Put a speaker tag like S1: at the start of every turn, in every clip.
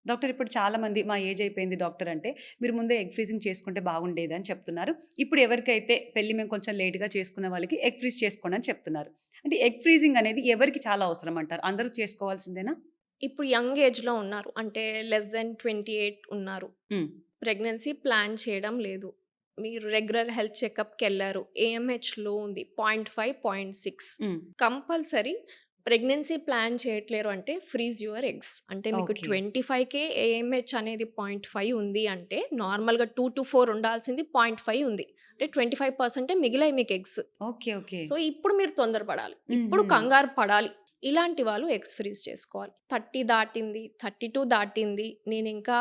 S1: Doctor ఇప్పుడు చాలామంది మా ఏజ్ అయిపోయింది డాక్టర్ అంటే, మీరు ముందే ఎగ్ ఫ్రీజింగ్ చేసుకుంటే బాగుండేదని చెప్తున్నారు. ఇప్పుడు ఎవరికైతే పెళ్లి మేము కొంచెం లేట్‌గా చేసుకున్న వాళ్ళకి ఎగ్ ఫ్రీజ్ చేసుకోండి అని చెప్తున్నారు. అంటే ఎగ్ ఫ్రీజింగ్ అనేది ఎవరికి చాలా అవసరం అంటారు? అందరూ చేసుకోవాల్సిందేనా?
S2: ఇప్పుడు యంగ్ ఏజ్‌లో ఉన్నారు. అంటే లెస్ దెన్ 28 ఉన్నారు.
S1: హ్మ్.
S2: ప్రెగ్నెన్సీ ప్లాన్ చేయడం లేదు. మీరు రెగ్యులర్ హెల్త్ చెకప్‌కెళ్లారు. ఏఎంహెచ్ లో ఉంది. 0.5, 0.6
S1: హ్మ్.
S2: కంపల్సరీ ప్రెగ్నెన్సీ ప్లాన్ చేయట్లేరు అంటే ఫ్రీజ్ యువర్ ఎగ్స్. అంటే మీకు
S1: ఓకే.
S2: 25కే ఏఎంహెచ్ అనేది 0.5 ఉంది అంటే నార్మల్‌గా 2-4 ఉండాల్సింది 0.5 ఉంది. అంటే 25% మిగిలాయి మీకు ఎగ్స్.
S1: ఓకే. ఓకే.
S2: సో, ఇప్పుడు మీరు తొందరపడాలి. ఇప్పుడు
S1: హుహు.
S2: కంగారు పడాలి. ఇలాంటి వాళ్ళు ఎగ్స్ ఫ్రీజ్ చేసుకోవాలి. 30 దాటింది, 32 దాటింది. నేనింకా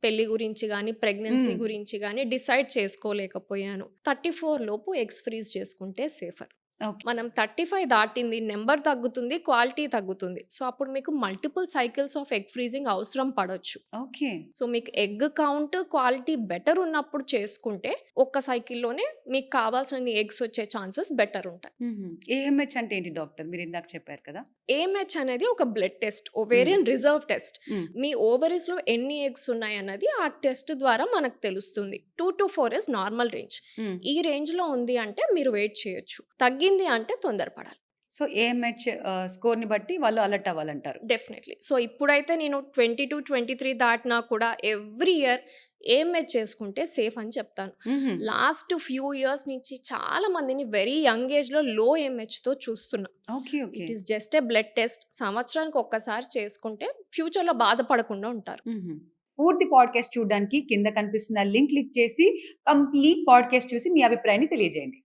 S2: పెళ్లి గురించి గానీ, ప్రెగ్నెన్సీ
S1: హ్మ్.
S2: గురించి గానీ డిసైడ్ చేసుకోలేకపోయాను. 34 లోపు ఎగ్స్ ఫ్రీజ్ చేసుకుంటే సేఫర్.
S1: ఓకే.
S2: మనం 35 దాటింది, నంబర్ తగ్గుతుంది, క్వాలిటీ తగ్గుతుంది. సో, అప్పుడు మీకు multiple cycles of egg freezing అవసరం పడొచ్చు.
S1: ఓకే.
S2: సో, మీకు ఎగ్ కౌంట్, క్వాలిటీ బెటర్ ఉన్నప్పుడు చేసుకుంటే, ఒక్క సైకిల్‌లోనే మీకు కావాల్సినన్ని ఎగ్స్ వచ్చే ఛాన్సెస్ బెటర్ ఉంటాయి.
S1: హుహు. ఏఎంహెచ్ అంటే ఏంటి డాక్టర్? మీరిందాక చెప్పారు కదా!
S2: ఏఎంహెచ్ అనేది ఒక బ్లడ్ టెస్ట్.
S1: హ్మ్.
S2: Ovarian reserve test.
S1: హ్మ్.
S2: మీ ఓవరీస్‌లో ఎన్ని ఎగ్స్ ఉన్నాయన్నది ఆ టెస్ట్ ద్వారా మనకు తెలుస్తుంది. 2-4 ఇస్ నార్మల్ రేంజ్.
S1: హ్మ్.
S2: ఈ రేంజ్‌లో ఉంది అంటే మీరు వెయిట్ చేయొచ్చు. తగ్గింది అంటే తొందరపడాలి.
S1: సో, ఏఎంహెచ్ స్కోర్‌ని బట్టి వాళ్ళు అలర్ట్ అవ్వాలంటారు.
S2: డెఫినెట్‌లీ. సో, ఇప్పుడైతే నేను 22, 23 దాటినా కూడా ఎవ్రీ ఇయర్ ఏఎంహెచ్ చేసుకుంటే సేఫ్ అని చెప్తాను.
S1: హుహు.
S2: లాస్ట్ ఫ్యూ ఇయర్స్ నుంచి చాలా మందిని వెరీ యంగ్ ఏజ్‌లో లో ఏఎంహెచ్‌తో చూస్తున్నా.
S1: Okay. Okay.
S2: It is just a blood test. సంవత్సరానికి ఒక్కసారి చేసుకుంటే ఫ్యూచర్‌లో బాధపడకుండా ఉంటారు.
S1: హుహు. పూర్తి పాడ్‌కాస్ట్ చూడడానికి కింద కనిపిస్తున్న లింక్ క్లిక్ చేసి కంప్లీట్ పాడ్‌కాస్ట్ చూసి మీ అభిప్రాయాన్ని తెలియజేయండి.